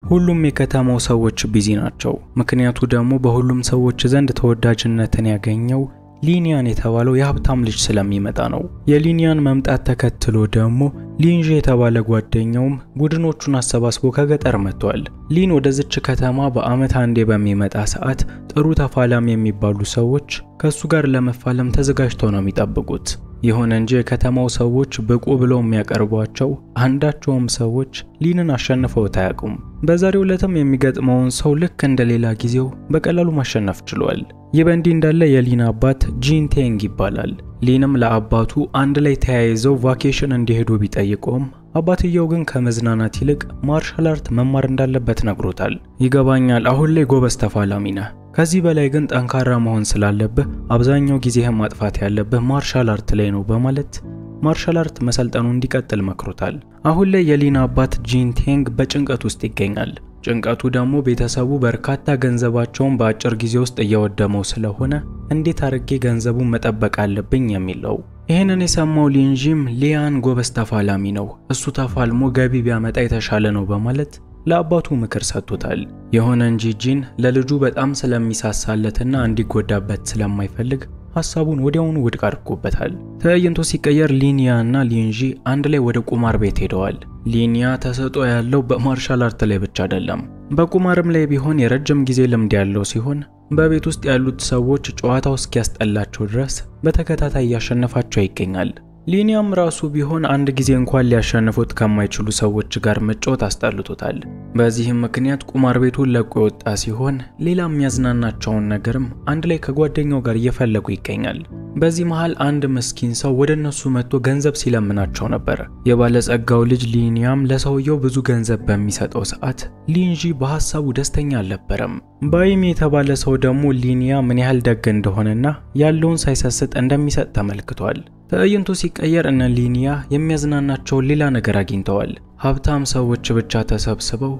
ሁሉም የከተማው ሰዎች ቢዚ ናቸው። ምክንያቱ ደግሞ በሁሉም ሰዎች ዘንድ ተወዳጅነትን ያገኘው ሊኒያን የተባለው የሀብታም ልጅ ስለሚመጣ ነው። የሊኒያን መምጣት ተከትሎ ደግሞ ሊንጂ የተባለ ጓደኛውም ቡድኖቹን አሰባስቦ ከገጠር መጥቷል። ሊን ወደዚች ከተማ በአመት አንዴ በሚመጣ ሰዓት ጥሩ ተፋላሚ የሚባሉ ሰዎች ከሱ ጋር ለመፋለም ተዘጋጅተው ነው የሚጠብቁት። ይሁን እንጂ የከተማው ሰዎች ብቁ ብለው የሚያቀርቧቸው አንዳቸውም ሰዎች ሊንን አሸንፈው ታያቁም። በዛሬው ዕለትም የሚገጥመውን ሰው ልክ እንደሌላ ጊዜው በቀላሉ ማሸነፍ ችሏል። ይህ በእንዲህ እንዳለ የሊን አባት ጂንቴንግ ይባላል። ሊንም ለአባቱ አንድ ላይ ተያይዘው ቫኬሽን እንዲሄዱ ቢጠይቀውም አባትየው ግን ከመዝናናት ይልቅ ማርሻል አርት መማር እንዳለበት ነግሮታል። ይገባኛል፣ አሁን ላይ ጎበዝ ተፋላሚ ነህ፣ ከዚህ በላይ ግን ጠንካራ መሆን ስላለብህ አብዛኛው ጊዜህን ማጥፋት ያለብህ ማርሻል አርት ላይ ነው በማለት ማርሻል አርት መሰልጠኑ እንዲቀጥል መክሮታል። አሁን ላይ የሊን አባት ጂንቴንግ በጭንቀት ውስጥ ይገኛል። ጭንቀቱ ደግሞ ቤተሰቡ በርካታ ገንዘባቸውን በአጭር ጊዜ ውስጥ እያወደመው ስለሆነ እንዴት አድርጌ ገንዘቡን መጠበቅ አለብኝ የሚለው። ይሄንን የሰማው ሊንጂም ሊያን ጎበዝ ተፋላሚ ነው፣ እሱ ተፋልሞ ገቢ ቢያመጣ የተሻለ ነው በማለት ለአባቱ ምክር ሰጥቶታል። የሆነ እንጂ ጂን ለልጁ በጣም ስለሚሳሳለትና እንዲጎዳበት ስለማይፈልግ ሐሳቡን ወዲያውኑ ውድቅ አድርጎበታል። ትዕይንቱ ሲቀየር ሊኒያ እና ሊንጂ አንድ ላይ ወደ ቁማር ቤት ሄደዋል። ሊኒያ ተሰጥኦ ያለው በማርሻል አርት ላይ ብቻ አይደለም፣ በቁማርም ላይ ቢሆን የረጅም ጊዜ ልምድ ያለው ሲሆን በቤት ውስጥ ያሉት ሰዎች ጨዋታው እስኪያስጠላቸው ድረስ በተከታታይ ያሸነፋቸው ይገኛል። ሊኒያም ራሱ ቢሆን አንድ ጊዜ እንኳን ሊያሸንፉት ከማይችሉ ሰዎች ጋር መጫወት አስጠልቶታል። በዚህም ምክንያት ቁማር ቤቱን ለቆ የወጣ ሲሆን ሌላ የሚያዝናናቸውን ነገርም አንድ ላይ ከጓደኛው ጋር እየፈለጉ ይገኛል። በዚህ መሃል አንድ ምስኪን ሰው ወደ እነሱ መጥቶ ገንዘብ ሲለምናቸው ነበር። የባለጸጋው ልጅ ሊኒያም ለሰውየው ብዙ ገንዘብ በሚሰጠው ሰዓት ሊንጂ በሐሳቡ ደስተኛ አልነበረም። ባይም የተባለ ሰው ደግሞ ሊኒያ ምን ያህል ደግ እንደሆነና ያለውን ሳይሰስት እንደሚሰጥ ተመልክቷል። ትዕይንቱ ሲቀየር እነ ሊኒያ የሚያዝናናቸው ሌላ ነገር አግኝተዋል። ሀብታም ሰዎች ብቻ ተሰብስበው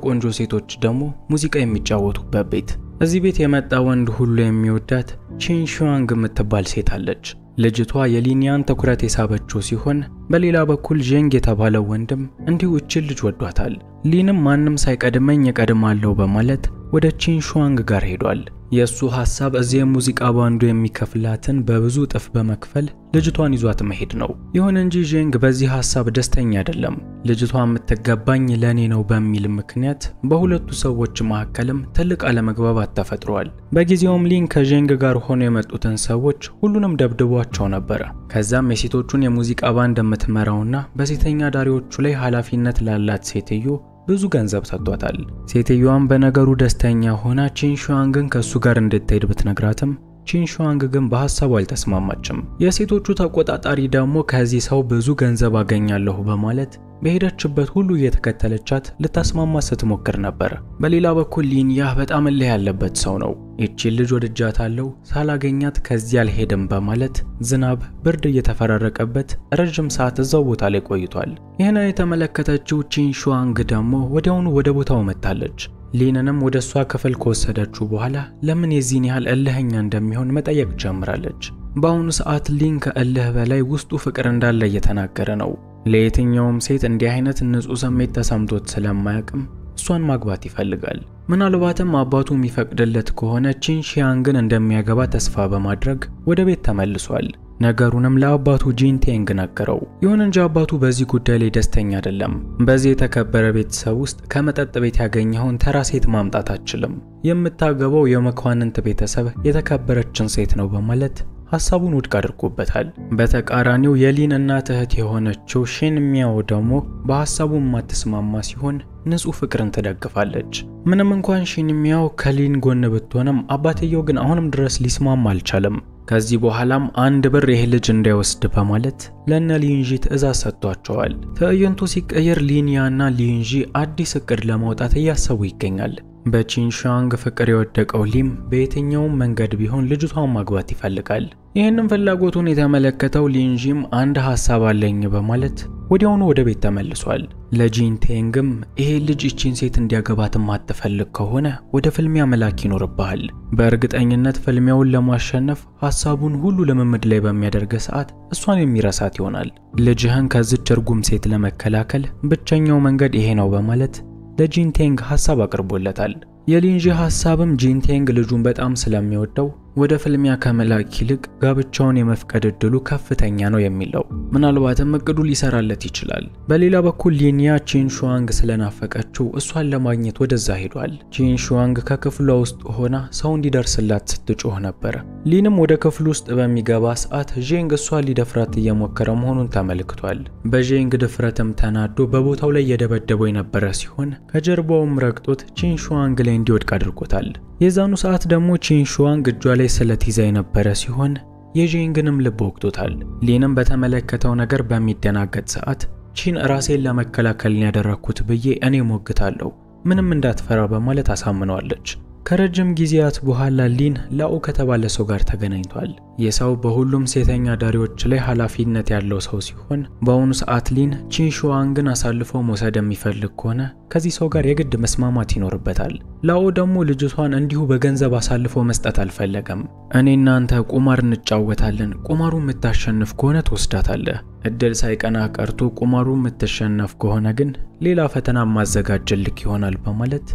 ቆንጆ ሴቶች ደግሞ ሙዚቃ የሚጫወቱበት ቤት። እዚህ ቤት የመጣ ወንድ ሁሉ የሚወዳት ቺንሹዋንግ የምትባል ሴት አለች። ልጅቷ የሊኒያን ትኩረት የሳበችው ሲሆን በሌላ በኩል ጄንግ የተባለው ወንድም እንዲሁ እችን ልጅ ወዷታል። ሊንም ማንም ሳይቀድመኝ እቀድማለሁ በማለት ወደ ቺንሹዋንግ ጋር ሄዷል። የሱ ሐሳብ እዚህ የሙዚቃ ባንዱ የሚከፍላትን በብዙ ጥፍ በመክፈል ልጅቷን ይዟት መሄድ ነው። ይሁን እንጂ ጄንግ በዚህ ሐሳብ ደስተኛ አይደለም። ልጅቷ የምትገባኝ ለኔ ነው በሚል ምክንያት በሁለቱ ሰዎች መካከልም ትልቅ አለመግባባት ተፈጥሯል። በጊዜውም ሊን ከጄንግ ጋር ሆኖ የመጡትን ሰዎች ሁሉንም ደብድቧቸው ነበር። ከዛም የሴቶቹን የሙዚቃ ባንድ የምትመራውና በሴተኛ ዳሪዎቹ ላይ ኃላፊነት ላላት ሴትዮ ብዙ ገንዘብ ሰጥቷታል። ሴትዮዋም በነገሩ ደስተኛ ሆና ቺንሹዋንግን ከሱ ጋር እንድትሄድ ብትነግራትም ቺንሹዋንግ ግን በሐሳቡ አልተስማማችም። የሴቶቹ ተቆጣጣሪ ደግሞ ከዚህ ሰው ብዙ ገንዘብ አገኛለሁ በማለት በሄደችበት ሁሉ እየተከተለቻት ልታስማማ ስትሞክር ነበር። በሌላ በኩል ሊንያ በጣም እልህ ያለበት ሰው ነው። እቺን ልጅ ወድጃታለሁ፣ ሳላገኛት ከዚህ አልሄድም በማለት ዝናብ፣ ብርድ እየተፈራረቀበት ረጅም ሰዓት እዛው ቦታ ላይ ቆይቷል። ይህንን የተመለከተችው ቺንሹዋንግ ደግሞ ወዲያውኑ ወደ ቦታው መጣለች። ሊንንም ወደሷ ክፍል ከወሰደችው በኋላ ለምን የዚህን ያህል እልህኛ እንደሚሆን መጠየቅ ጀምራለች። በአሁኑ ሰዓት ሊን ከእልህ በላይ ውስጡ ፍቅር እንዳለ እየተናገረ ነው። ለየትኛውም ሴት እንዲህ አይነት ንጹህ ስሜት ተሰምቶት ስለማያውቅም እሷን ማግባት ይፈልጋል። ምናልባትም አባቱ የሚፈቅድለት ከሆነ ቺንሹዋንግን እንደሚያገባ ተስፋ በማድረግ ወደ ቤት ተመልሷል። ነገሩንም ለአባቱ ጂንቴንግ ነገረው። ይሁን እንጂ አባቱ በዚህ ጉዳይ ላይ ደስተኛ አይደለም። በዚህ የተከበረ ቤተሰብ ውስጥ ከመጠጥ ቤት ያገኘውን ተራ ሴት ማምጣት አትችልም፣ የምታገባው የመኳንንት ቤተሰብ የተከበረችን ሴት ነው በማለት ሐሳቡን ውድቅ አድርጎበታል። በተቃራኒው የሊን እናት እህት የሆነችው ሺንሚያው ደግሞ በሐሳቡ የማትስማማ ሲሆን ንጹህ ፍቅርን ትደግፋለች። ምንም እንኳን ሺንሚያው ከሊን ጎን ብትሆንም አባትየው ግን አሁንም ድረስ ሊስማማ አልቻለም። ከዚህ በኋላም አንድ ብር ይሄ ልጅ እንዳይወስድ በማለት ለነ ሊንጂ ትዕዛዝ ሰጥቷቸዋል። ትዕይንቱ ሲቀየር ሊንያና ሊንጂ አዲስ እቅድ ለማውጣት እያሰቡ ይገኛል። በቺንሹዋንግ ፍቅር የወደቀው ሊም በየትኛውም መንገድ ቢሆን ልጅቷን ማግባት ይፈልጋል። ይህንን ፍላጎቱን የተመለከተው ሊንጂም አንድ ሐሳብ አለኝ በማለት ወዲያውኑ ወደ ቤት ተመልሷል። ለጂንቴንግም ይሄ ልጅ እቺን ሴት እንዲያገባት ማትፈልግ ከሆነ ወደ ፍልሚያ መላክ ይኖርብሃል። በእርግጠኝነት ፍልሚያውን ለማሸነፍ ሐሳቡን ሁሉ ልምምድ ላይ በሚያደርግ ሰዓት እሷን የሚረሳት ይሆናል። ልጅህን ከዚች እርጉም ሴት ለመከላከል ብቸኛው መንገድ ይሄ ነው በማለት ለጂንቴንግ ሐሳብ አቅርቦለታል። የሊንጂ ሐሳብም ጂንቴንግ ልጁን በጣም ስለሚወደው ወደ ፍልሚያ ከመላክ ይልቅ ጋብቻውን የመፍቀድ እድሉ ከፍተኛ ነው የሚለው። ምናልባትም እቅዱ ሊሰራለት ይችላል። በሌላ በኩል ሊኒያ ቺንሹዋንግ ስለናፈቀችው እሷን ለማግኘት ወደዛ ሄዷል። ቺንሹዋንግ ከክፍሏ ውስጥ ሆና ሰው እንዲደርስላት ስትጮህ ነበር። ሊንም ወደ ክፍሉ ውስጥ በሚገባ ሰዓት ዤንግ እሷን ሊደፍራት እየሞከረ መሆኑን ተመልክቷል። በዤንግ ድፍረትም ተናዶ በቦታው ላይ እየደበደበው የነበረ ሲሆን ከጀርባውም ረግጦት ቺንሹዋንግ ላይ እንዲወድቅ አድርጎታል። የዛኑ ሰዓት ደግሞ ቺንሹዋንግ እጇ ላይ ስለት ይዛ የነበረ ሲሆን የዤንግንም ልብ ወቅቶታል። ሊንም በተመለከተው ነገር በሚደናገጥ ሰዓት ቺን ራሴን ለመከላከል ያደረኩት ብዬ እኔ ሞግታለሁ፣ ምንም እንዳትፈራ በማለት አሳምነዋለች። ከረጅም ጊዜያት በኋላ ሊን ላኦ ከተባለ ሰው ጋር ተገናኝቷል። የሰው በሁሉም ሴተኛ ዳሪዎች ላይ ኃላፊነት ያለው ሰው ሲሆን በአሁኑ ሰዓት ሊን ቺንሹዋንግን አሳልፎ መውሰድ የሚፈልግ ከሆነ ከዚህ ሰው ጋር የግድ መስማማት ይኖርበታል። ላኦ ደግሞ ልጅቷን እንዲሁ በገንዘብ አሳልፎ መስጠት አልፈለገም። እኔ እናንተ ቁማር እንጫወታለን፣ ቁማሩ የምታሸንፍ ከሆነ ትወስዳታለህ፣ እድል ሳይቀና ቀርቶ ቁማሩ የምትሸነፍ ከሆነ ግን ሌላ ፈተና ማዘጋጀልክ ይሆናል በማለት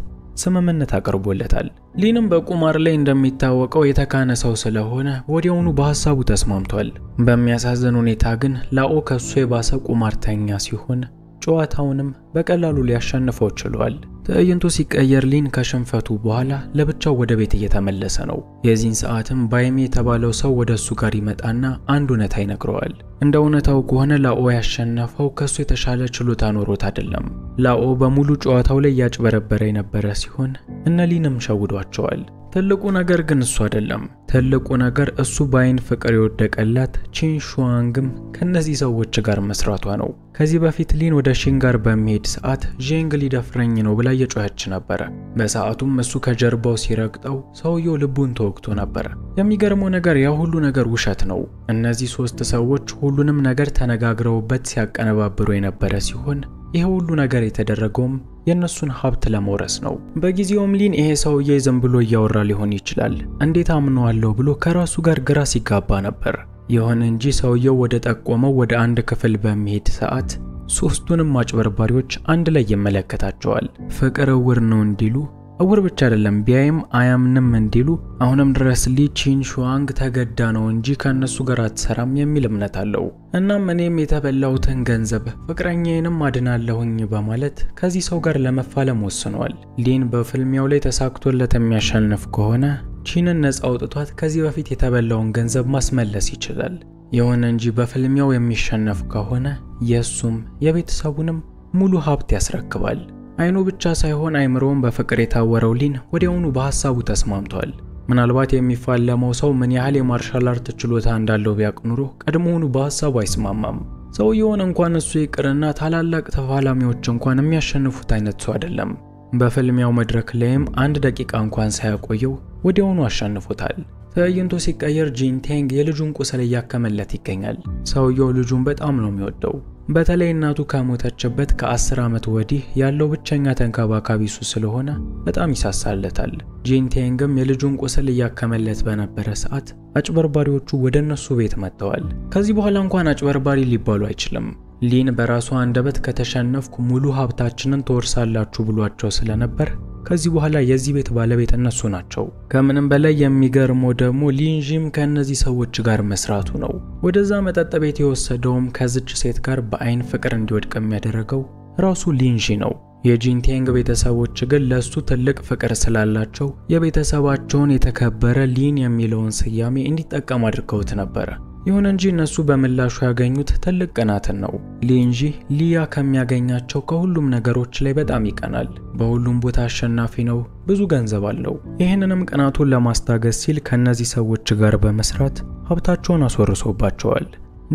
ስምምነት አቀርቦለታል። ሊንም በቁማር ላይ እንደሚታወቀው የተካነ ሰው ስለሆነ ወዲያውኑ በሐሳቡ ተስማምቷል። በሚያሳዝን ሁኔታ ግን ላኦ ከሱ የባሰ ቁማርተኛ ሲሆን ጨዋታውንም በቀላሉ ሊያሸንፈው ችሏል። ትዕይንቱ ሲቀየር ሊን ከሽንፈቱ በኋላ ለብቻው ወደ ቤት እየተመለሰ ነው። የዚህን ሰዓትም ባይሜ የተባለው ሰው ወደሱ ጋር ይመጣና አንድ እውነታ ይነግረዋል። እንደ እውነታው ከሆነ ላኦ ያሸነፈው ከሱ የተሻለ ችሎታ ኖሮት አይደለም። ላኦ በሙሉ ጨዋታው ላይ ያጭበረበረ የነበረ ሲሆን እነ ሊንም ሸውዷቸዋል። ትልቁ ነገር ግን እሱ አይደለም። ትልቁ ነገር እሱ በአይን ፍቅር የወደቀላት ቺንሹዋንግም ከነዚህ ሰዎች ጋር መስራቷ ነው። ከዚህ በፊት ሊን ወደ ሺን ጋር በሚሄድ ሰዓት ዤንግ ሊደፍረኝ ነው ብላ እየጮኸች ነበር። በሰዓቱም እሱ ከጀርባው ሲረግጠው ሰውየው ልቡን ተወግቶ ነበር። የሚገርመው ነገር ያ ሁሉ ነገር ውሸት ነው። እነዚህ ሶስት ሰዎች ሁሉንም ነገር ተነጋግረውበት ሲያቀነባብሩ የነበረ ሲሆን ይሄ ሁሉ ነገር የተደረገውም የነሱን ሀብት ለመውረስ ነው። በጊዜውም ሊን ይሄ ሰውዬ ዝም ብሎ እያወራ ሊሆን ይችላል፣ እንዴት አምነዋለሁ ብሎ ከራሱ ጋር ግራ ሲጋባ ነበር። ይሁን እንጂ ሰውየው ወደ ጠቆመው ወደ አንድ ክፍል በሚሄድ ሰዓት ሶስቱንም አጭበርባሪዎች አንድ ላይ ይመለከታቸዋል። ፍቅር እውር ነው እንዲሉ እውር ብቻ አይደለም ቢያይም አያምንም እንዲሉ አሁንም ድረስ ሊ ቺንሹዋንግ ተገዳ ነው እንጂ ከነሱ ጋር አትሰራም የሚል እምነት አለው። እናም እኔም የተበላውትን ገንዘብ ፍቅረኛዬንም አድናለሁኝ በማለት ከዚህ ሰው ጋር ለመፋለም ወስኗል። ሊን በፍልሚያው ላይ ተሳክቶለት የሚያሸንፍ ከሆነ ቺንን ነፃ አውጥቷት ከዚህ በፊት የተበላውን ገንዘብ ማስመለስ ይችላል። ይሁን እንጂ በፍልሚያው የሚሸነፍ ከሆነ የሱም የቤተሰቡንም ሙሉ ሀብት ያስረክባል። አይኑ ብቻ ሳይሆን አይምሮውን በፍቅር የታወረው ሊን ወዲያውኑ በሐሳቡ ተስማምቷል። ምናልባት የሚፋለመው ሰው ምን ያህል የማርሻል አርት ችሎታ እንዳለው ቢያውቅ ኑሮ ቀድሞውኑ በሐሳቡ አይስማማም። ሰውየውን እንኳን እሱ ይቅርና ታላላቅ ተፋላሚዎች እንኳን የሚያሸንፉት አይነት ሰው አይደለም። በፍልሚያው መድረክ ላይም አንድ ደቂቃ እንኳን ሳያቆየው ወዲያውኑ አሸንፎታል። ትዕይንቱ ሲቀየር ጂንቴንግ የልጁን ቁስል እያከመለት ይገኛል። ሰውየው ልጁን በጣም ነው የሚወደው። በተለይ እናቱ ከሞተችበት ከ10 ዓመት ወዲህ ያለው ብቸኛ ተንከባካቢ እሱ ስለሆነ በጣም ይሳሳለታል። ጂንቴንግም የልጁን ቁስል እያከመለት በነበረ ሰዓት አጭበርባሪዎቹ ወደነሱ ቤት መጥተዋል። ከዚህ በኋላ እንኳን አጭበርባሪ ሊባሉ አይችልም። ሊን በራሱ አንደበት ከተሸነፍኩ ሙሉ ሀብታችንን ተወርሳላችሁ ብሏቸው ስለነበር ከዚህ በኋላ የዚህ ቤት ባለቤት እነሱ ናቸው። ከምንም በላይ የሚገርመው ደግሞ ሊንጂም ከነዚህ ሰዎች ጋር መስራቱ ነው። ወደዛ መጠጥ ቤት የወሰደውም ከዚች ሴት ጋር በአይን ፍቅር እንዲወድቅ የሚያደርገው ራሱ ሊንጂ ነው። የጂንቴንግ ቤተሰቦች ግን ለሱ ትልቅ ፍቅር ስላላቸው የቤተሰባቸውን የተከበረ ሊን የሚለውን ስያሜ እንዲጠቀም አድርገውት ነበር። ይሁን እንጂ እነሱ በምላሹ ያገኙት ትልቅ ቅናትን ነው። ሊንጂ ሊያ ከሚያገኛቸው ከሁሉም ነገሮች ላይ በጣም ይቀናል። በሁሉም ቦታ አሸናፊ ነው፣ ብዙ ገንዘብ አለው። ይህንንም ቅናቱን ለማስታገስ ሲል ከነዚህ ሰዎች ጋር በመስራት ሀብታቸውን አስወርሶባቸዋል።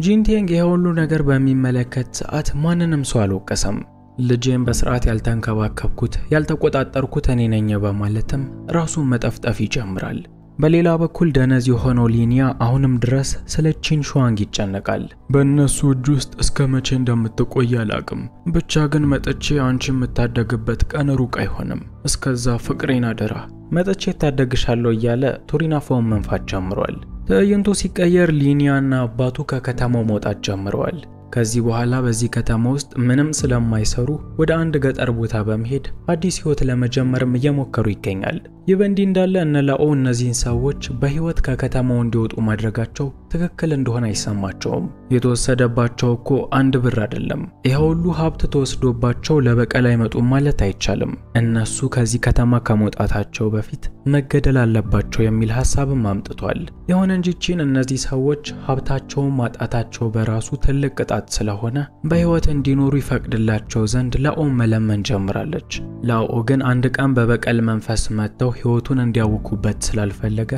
ጂንቴንግ የሁሉ ነገር በሚመለከት ሰዓት ማንንም ሰው አልወቀሰም። ልጄን በስርዓት ያልተንከባከብኩት ያልተቆጣጠርኩት እኔ ነኝ በማለትም ራሱን መጠፍጠፍ ይጀምራል። በሌላ በኩል ደነዝ የሆነው ሊኒያ አሁንም ድረስ ስለ ቺንሹዋንግ ይጨነቃል። በእነሱ እጅ ውስጥ እስከ መቼ እንደምትቆይ አላቅም፣ ብቻ ግን መጥቼ አንቺ የምታደግበት ቀን ሩቅ አይሆንም። እስከዛ ፍቅሬን አደራ መጥቼ ታደግሻለሁ እያለ ቱሪናፋውን መንፋት ጀምሯል። ትዕይንቱ ሲቀየር ሊኒያና አባቱ ከከተማው መውጣት ጀምረዋል። ከዚህ በኋላ በዚህ ከተማ ውስጥ ምንም ስለማይሰሩ ወደ አንድ ገጠር ቦታ በመሄድ አዲስ ህይወት ለመጀመርም እየሞከሩ ይገኛል። ይህ በእንዲህ እንዳለ እነ ላኦ እነዚህን ሰዎች በህይወት ከከተማው እንዲወጡ ማድረጋቸው ትክክል እንደሆነ አይሰማቸውም። የተወሰደባቸው እኮ አንድ ብር አይደለም። ይሄ ሁሉ ሀብት ተወስዶባቸው ለበቀል አይመጡም ማለት አይቻልም። እነሱ ከዚህ ከተማ ከመውጣታቸው በፊት መገደል አለባቸው የሚል ሐሳብም አምጥቷል። የሆነ እንጂ እነዚህ ሰዎች ሀብታቸውን ማጣታቸው በራሱ ትልቅ ቅጣት ስለሆነ በህይወት እንዲኖሩ ይፈቅድላቸው ዘንድ ላኦ መለመን ጀምራለች። ላኦ ግን አንድ ቀን በበቀል መንፈስ መጥተው ህይወቱን እንዲያውኩበት ስላልፈለገ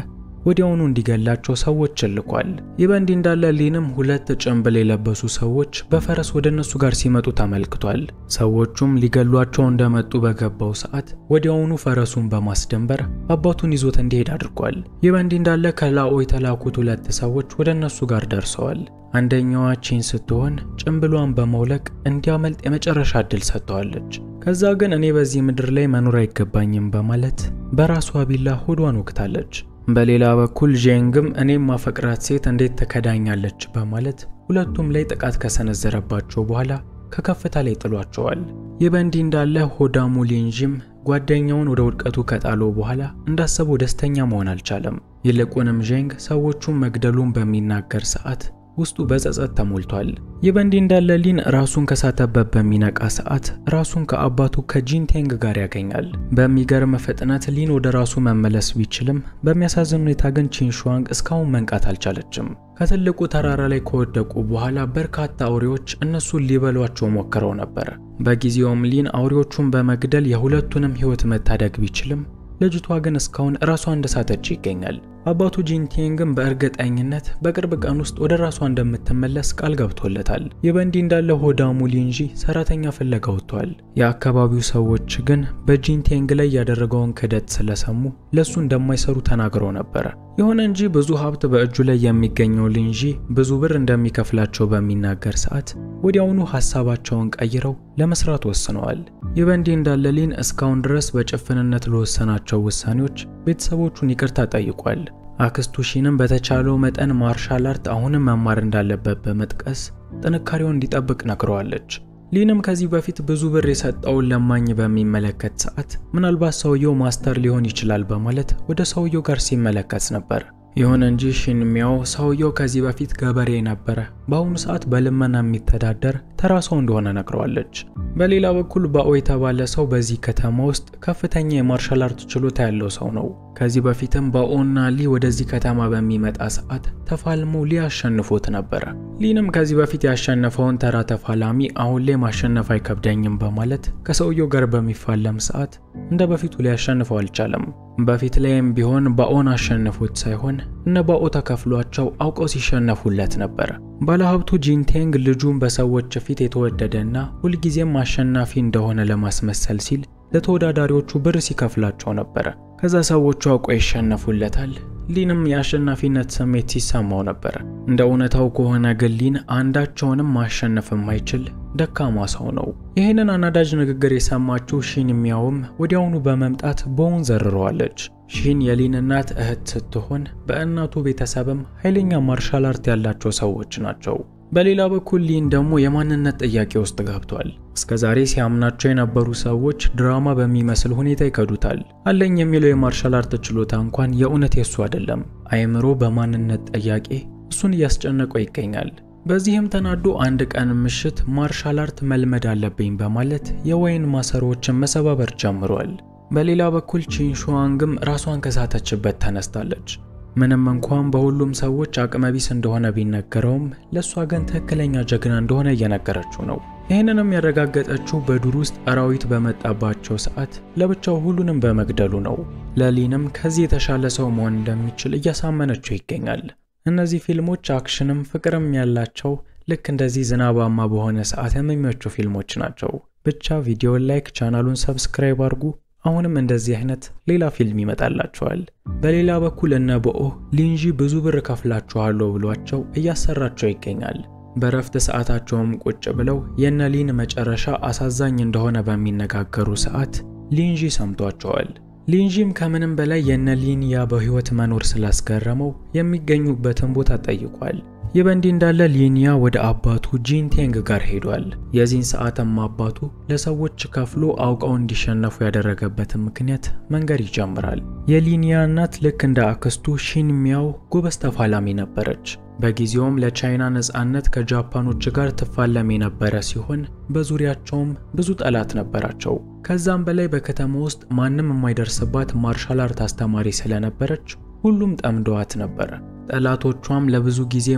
ወዲያውኑ እንዲገላቸው ሰዎች ልኳል። ይህ በእንዲህ እንዳለ ሊንም ሁለት ጭንብል የለበሱ ሰዎች በፈረስ ወደ እነሱ ጋር ሲመጡ ተመልክቷል። ሰዎቹም ሊገሏቸው እንደመጡ በገባው ሰዓት ወዲያውኑ ፈረሱን በማስደንበር አባቱን ይዞት እንዲሄድ አድርጓል። ይህ በእንዲህ እንዳለ ከላኦ የተላኩት ሁለት ሰዎች ወደ እነሱ ጋር ደርሰዋል። አንደኛዋ ቺን ስትሆን ጭንብሏን በመውለቅ እንዲያመልጥ የመጨረሻ እድል ሰጥተዋለች። ከዛ ግን እኔ በዚህ ምድር ላይ መኖር አይገባኝም በማለት በራሷ ቢላ ሆዷን ወቅታለች። በሌላ በኩል ጄንግም እኔም ማፈቅራት ሴት እንዴት ተከዳኛለች በማለት ሁለቱም ላይ ጥቃት ከሰነዘረባቸው በኋላ ከከፍታ ላይ ጥሏቸዋል። ይህ በእንዲህ እንዳለ ሆዳሙ ሊንጂም ጓደኛውን ወደ ውድቀቱ ከጣለው በኋላ እንዳሰበው ደስተኛ መሆን አልቻለም። ይልቁንም ጄንግ ሰዎቹን መግደሉን በሚናገር ሰዓት ውስጡ በጸጸት ተሞልቷል። ይህ በእንዲህ እንዳለ ሊን ራሱን ከሳተበት በሚነቃ ሰዓት ራሱን ከአባቱ ከጂንቴንግ ጋር ያገኛል። በሚገርም ፍጥነት ሊን ወደ ራሱ መመለስ ቢችልም በሚያሳዝን ሁኔታ ግን ቺንሹዋንግ እስካሁን መንቃት አልቻለችም። ከትልቁ ተራራ ላይ ከወደቁ በኋላ በርካታ አውሬዎች እነሱን ሊበሏቸው ሞክረው ነበር። በጊዜውም ሊን አውሬዎቹን በመግደል የሁለቱንም ህይወት መታደግ ቢችልም ልጅቷ ግን እስካሁን ራሷን እንደሳተች ይገኛል። አባቱ ጂንቴንግም በእርግጠኝነት በቅርብ ቀን ውስጥ ወደ ራሷ እንደምትመለስ ቃል ገብቶለታል። ይህ በእንዲህ እንዳለ ሆዳሙ ሊንጂ ሰራተኛ ፍለጋ ወጥቷል። የአካባቢው ሰዎች ግን በጂንቴንግ ላይ ያደረገውን ክደት ስለሰሙ ለሱ እንደማይሰሩ ተናግረው ነበር። ይሁን እንጂ ብዙ ሀብት በእጁ ላይ የሚገኘው ሊንጂ ብዙ ብር እንደሚከፍላቸው በሚናገር ሰዓት ወዲያውኑ ሐሳባቸውን ቀይረው ለመስራት ወስነዋል። ይህ በእንዲህ እንዳለ ሊን እስካሁን ድረስ በጭፍንነት ለወሰናቸው ውሳኔዎች ቤተሰቦቹን ይቅርታ ጠይቋል። አክስቱ ሺንም በተቻለው መጠን ማርሻል አርት አሁንም መማር እንዳለበት በመጥቀስ ጥንካሬውን እንዲጠብቅ ነግረዋለች። ሊንም ከዚህ በፊት ብዙ ብር የሰጠውን ለማኝ በሚመለከት ሰዓት ምናልባት ሰውየው ማስተር ሊሆን ይችላል በማለት ወደ ሰውየው ጋር ሲመለከት ነበር። ይሁን እንጂ ሺንሚያው ሰውየው ከዚህ በፊት ገበሬ ነበረ፣ በአሁኑ ሰዓት በልመና የሚተዳደር ተራ ሰው እንደሆነ ነግረዋለች። በሌላ በኩል ባኦ የተባለ ሰው በዚህ ከተማ ውስጥ ከፍተኛ የማርሻል አርት ችሎታ ያለው ሰው ነው። ከዚህ በፊትም ባኦና ሊ ወደዚህ ከተማ በሚመጣ ሰዓት ተፋልመው ሊያሸንፉት ነበር። ሊንም ከዚህ በፊት ያሸነፈውን ተራ ተፋላሚ አሁን ላይ ማሸነፍ አይከብደኝም በማለት ከሰውየው ጋር በሚፋለም ሰዓት እንደ በፊቱ ሊያሸንፈው አልቻለም። በፊት ላይም ቢሆን ባኦን አሸንፉት ሳይሆን እነ ባኦ ተከፍሏቸው አውቀው ሲሸነፉለት ነበር። ባለሀብቱ ጂንቴንግ ልጁን በሰዎች ፊት የተወደደና ሁልጊዜም አሸናፊ እንደሆነ ለማስመሰል ሲል ለተወዳዳሪዎቹ ብር ሲከፍላቸው ነበር። ከዛ ሰዎቹ አውቀው ይሸነፉለታል። ሊንም የአሸናፊነት ስሜት ሲሰማው ነበር። እንደ እውነታው ከሆነ ግን ሊን አንዳቸውንም ማሸነፍ የማይችል ደካማ ሰው ነው። ይህንን አናዳጅ ንግግር የሰማችው ሺንሚያውም ወዲያውኑ በመምጣት ቦውን ዘርረዋለች። ሺን የሊን እናት እህት ስትሆን በእናቱ ቤተሰብም ኃይለኛ ማርሻል አርት ያላቸው ሰዎች ናቸው። በሌላ በኩል ሊን ደግሞ የማንነት ጥያቄ ውስጥ ገብቷል። እስከዛሬ ሲያምናቸው የነበሩ ሰዎች ድራማ በሚመስል ሁኔታ ይከዱታል። አለኝ የሚለው የማርሻል አርት ችሎታ እንኳን የእውነት የሱ አይደለም። አይምሮ በማንነት ጥያቄ እሱን እያስጨነቀው ይገኛል። በዚህም ተናዶ አንድ ቀን ምሽት ማርሻል አርት መልመድ አለብኝ በማለት የወይን ማሰሮዎችን መሰባበር ጀምሯል። በሌላ በኩል ቺንሹዋንግም ራሷን ከሳተችበት ተነስታለች። ምንም እንኳን በሁሉም ሰዎች አቅመቢስ እንደሆነ ቢነገረውም ለሷ ግን ትክክለኛ ጀግና እንደሆነ እየነገረችው ነው። ይህንንም ያረጋገጠችው በዱር ውስጥ አራዊት በመጣባቸው ሰዓት ለብቻው ሁሉንም በመግደሉ ነው። ለሊንም ከዚህ የተሻለ ሰው መሆን እንደሚችል እያሳመነችው ይገኛል። እነዚህ ፊልሞች አክሽንም ፍቅርም ያላቸው ልክ እንደዚህ ዝናባማ በሆነ ሰዓት የሚመቹ ፊልሞች ናቸው። ብቻ ቪዲዮውን ላይክ፣ ቻናሉን ሰብስክራይብ አድርጉ። አሁንም እንደዚህ አይነት ሌላ ፊልም ይመጣላችኋል። በሌላ በኩል እነ ቦኦ ሊንጂ ብዙ ብር ከፍላችኋለሁ ብሏቸው እያሰራቸው ይገኛል። በረፍት ሰዓታቸውም ቁጭ ብለው የነ ሊን መጨረሻ አሳዛኝ እንደሆነ በሚነጋገሩ ሰዓት ሊንጂ ሰምቷቸዋል። ሊንጂም ከምንም በላይ የነ ሊን ያ በህይወት መኖር ስላስገረመው የሚገኙበትን ቦታ ጠይቋል። ይህ በእንዲህ እንዳለ ሊኒያ ወደ አባቱ ጂንቴንግ ጋር ሄዷል። የዚህን ሰዓትም አባቱ ለሰዎች ከፍሎ አውቀው እንዲሸነፉ ያደረገበትን ምክንያት መንገር ይጀምራል። የሊኒያ እናት ልክ እንደ አክስቱ ሺንሚያው ጎበዝ ተፋላሚ ነበረች። በጊዜውም ለቻይና ነጻነት ከጃፓኖች ጋር ትፋለም የነበረ ሲሆን በዙሪያቸውም ብዙ ጠላት ነበራቸው። ከዛም በላይ በከተማ ውስጥ ማንም የማይደርስባት ማርሻል አርት አስተማሪ ስለነበረች ሁሉም ጠምደዋት ነበር። ጠላቶቿም ለብዙ ጊዜ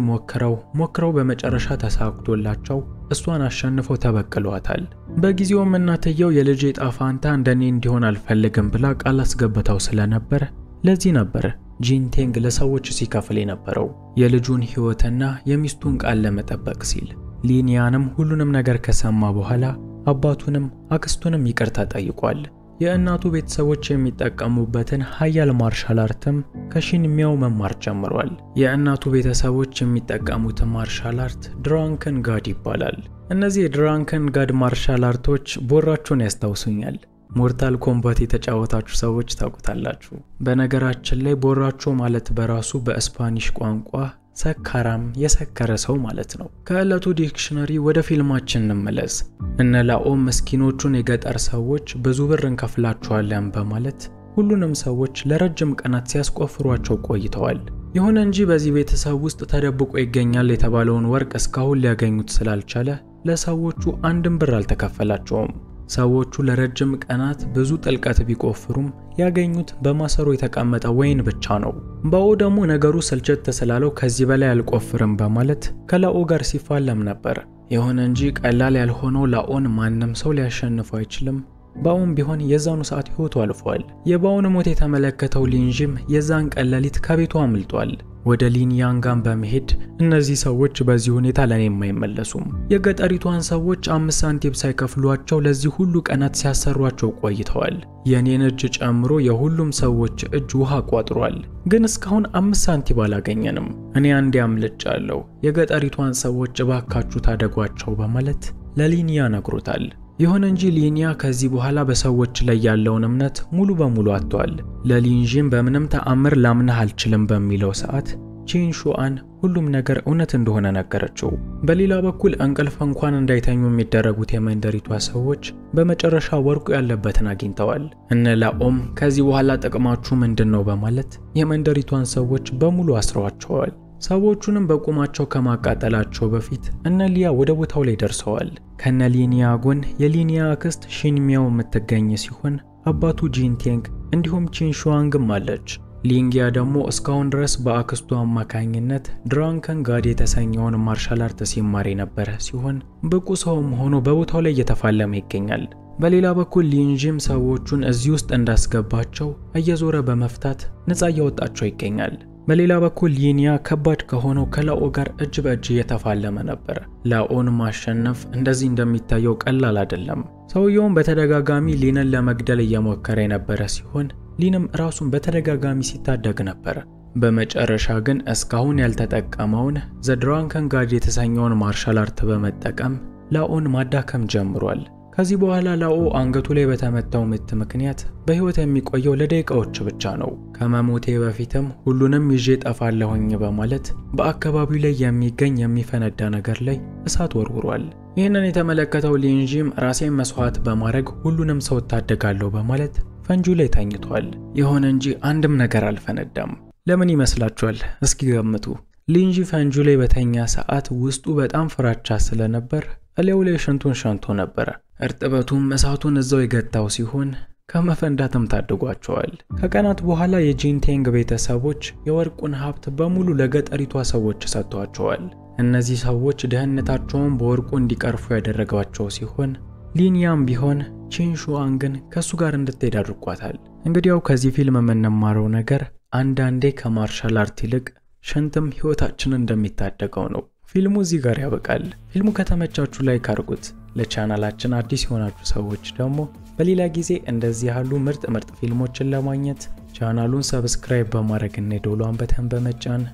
ሞክረው በመጨረሻ ተሳክቶላቸው እሷን አሸንፈው ተበቅለዋታል። በጊዜውም እናትየው የልጄ ጣፋንታ እንደኔ እንዲሆን አልፈልግም ብላ ቃል አስገብታው ስለነበር ለዚህ ነበር ጂንቴንግ ለሰዎች ሲከፍል የነበረው የልጁን ሕይወትና የሚስቱን ቃል ለመጠበቅ ሲል። ሊኒያንም ሁሉንም ነገር ከሰማ በኋላ አባቱንም አክስቱንም ይቅርታ ጠይቋል። የእናቱ ቤተሰቦች የሚጠቀሙበትን ኃያል ማርሻል አርትም ከሺንሚያው መማር ጀምሯል። የእናቱ ቤተሰቦች የሚጠቀሙት ማርሻል አርት ድራንከን ጋድ ይባላል። እነዚህ የድራንከን ጋድ ማርሻል አርቶች ቦራቸውን ያስታውሱኛል። ሞርታል ኮምባት የተጫወታችሁ ሰዎች ታውቁታላችሁ። በነገራችን ላይ ቦራቾ ማለት በራሱ በስፓኒሽ ቋንቋ ሰካራም የሰከረ ሰው ማለት ነው። ከዕለቱ ዲክሽነሪ ወደ ፊልማችን እንመለስ። እነ ላኦም ምስኪኖቹን የገጠር ሰዎች ብዙ ብር እንከፍላቸዋለን በማለት ሁሉንም ሰዎች ለረጅም ቀናት ሲያስቆፍሯቸው ቆይተዋል። ይሁን እንጂ በዚህ ቤተሰብ ውስጥ ተደብቆ ይገኛል የተባለውን ወርቅ እስካሁን ሊያገኙት ስላልቻለ ለሰዎቹ አንድም ብር አልተከፈላቸውም። ሰዎቹ ለረጅም ቀናት ብዙ ጥልቀት ቢቆፍሩም ያገኙት በማሰሮ የተቀመጠ ወይን ብቻ ነው። ባኦ ደግሞ ነገሩ ስልቸት ስላለው ከዚህ በላይ አልቆፍርም በማለት ከላኦ ጋር ሲፋለም ነበር። ይሁን እንጂ ቀላል ያልሆነው ላኦን ማንም ሰው ሊያሸንፈው አይችልም። ባኦም ቢሆን የዛኑ ሰዓት ህይወቱ አልፏል። የባኦን ሞት የተመለከተው ሊንጂም የዛን ቀን ሌሊት ከቤቱ አምልጧል። ወደ ሊንያንጋን በመሄድ እነዚህ ሰዎች በዚህ ሁኔታ ለኔ የማይመለሱም፣ የገጠሪቷን ሰዎች 5 ሳንቲም ሳይከፍሏቸው ለዚህ ሁሉ ቀናት ሲያሰሯቸው ቆይተዋል። የኔን እጅ ጨምሮ የሁሉም ሰዎች እጅ ውሃ ቋጥሯል፣ ግን እስካሁን 5 ሳንቲም አላገኘንም። እኔ አንዴ አምልጫለሁ፣ የገጠሪቷን ሰዎች እባካችሁ ታደጓቸው በማለት ለሊንያ ነግሮታል። ይሁን እንጂ ሊኒያ ከዚህ በኋላ በሰዎች ላይ ያለውን እምነት ሙሉ በሙሉ አጥቷል። ለሊንጂም በምንም ተአምር ላምነህ አልችልም በሚለው ሰዓት ቺንሹአን ሁሉም ነገር እውነት እንደሆነ ነገረችው። በሌላ በኩል እንቅልፍ እንኳን እንዳይተኙ የሚደረጉት የመንደሪቷ ሰዎች በመጨረሻ ወርቁ ያለበትን አግኝተዋል። እነ ላኦም ከዚህ በኋላ ጥቅማችሁ ምንድነው በማለት የመንደሪቷን ሰዎች በሙሉ አስረዋቸዋል። ሰዎቹንም በቁማቸው ከማቃጠላቸው በፊት እነ ሊያ ወደ ቦታው ላይ ደርሰዋል። ከነ ሊኒያ ጎን የሊኒያ አክስት ሺንሚያው የምትገኝ ሲሆን አባቱ ጂንቴንግ እንዲሁም ቺንሹዋንግም አለች። ሊንጊያ ደግሞ እስካሁን ድረስ በአክስቱ አማካኝነት ድራንከን ጋድ የተሰኘውን ማርሻል አርት ሲማር የነበረ ሲሆን ብቁ ሰውም ሆኖ በቦታው ላይ እየተፋለመ ይገኛል። በሌላ በኩል ሊንጂም ሰዎቹን እዚህ ውስጥ እንዳስገባቸው እየዞረ በመፍታት ነፃ እያወጣቸው ይገኛል። በሌላ በኩል ሊኒያ ከባድ ከሆነው ከላኦ ጋር እጅ በእጅ እየተፋለመ ነበር። ላኦን ማሸነፍ እንደዚህ እንደሚታየው ቀላል አይደለም። ሰውየውም በተደጋጋሚ ሊንን ለመግደል እየሞከረ የነበረ ሲሆን ሊንም ራሱን በተደጋጋሚ ሲታደግ ነበር። በመጨረሻ ግን እስካሁን ያልተጠቀመውን ዘ ድራንከን ጋድ የተሰኘውን ማርሻል አርት በመጠቀም ላኦን ማዳከም ጀምሯል። ከዚህ በኋላ ላኦ አንገቱ ላይ በተመታው ምት ምክንያት በህይወት የሚቆየው ለደቂቃዎች ብቻ ነው። ከመሞቴ በፊትም ሁሉንም ይዤ ጠፋለሁኝ በማለት በአካባቢው ላይ የሚገኝ የሚፈነዳ ነገር ላይ እሳት ወርውሯል። ይህንን የተመለከተው ሊንጂም ራሴን መስዋዕት በማድረግ ሁሉንም ሰው ታደጋለሁ በማለት ፈንጁ ላይ ተኝቷል። ይሁን እንጂ አንድም ነገር አልፈነዳም። ለምን ይመስላችኋል? እስኪ ገምቱ። ሊንጂ ፈንጁ ላይ በተኛ ሰዓት ውስጡ በጣም ፍራቻ ስለነበር እላዩ ላይ ሽንቱን ሸንቶ ነበር። እርጥበቱም እሳቱን እዛው የገታው ሲሆን ከመፈንዳትም ታድጓቸዋል። ከቀናት በኋላ የጂንቴንግ ቤተሰቦች የወርቁን ሀብት በሙሉ ለገጠሪቷ ሰዎች ሰጥቷቸዋል። እነዚህ ሰዎች ደህንነታቸውን በወርቁ እንዲቀርፉ ያደረጋቸው ሲሆን ሊኒያም ቢሆን ቺንሹአንግን ከሱ ጋር እንድትሄድ አድርጓታል። እንግዲያው ከዚህ ፊልም የምንማረው ነገር አንዳንዴ ከማርሻል አርት ይልቅ ሽንትም ህይወታችንን እንደሚታደገው ነው። ፊልሙ እዚህ ጋር ያበቃል። ፊልሙ ከተመቻችሁ ላይክ አድርጉት። ለቻናላችን አዲስ የሆናችሁ ሰዎች ደግሞ በሌላ ጊዜ እንደዚህ ያሉ ምርጥ ፊልሞችን ለማግኘት ቻናሉን ሰብስክራይብ በማድረግ እና የደወሉን በተን በመጫን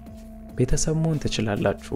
ቤተሰብ መሆን ትችላላችሁ።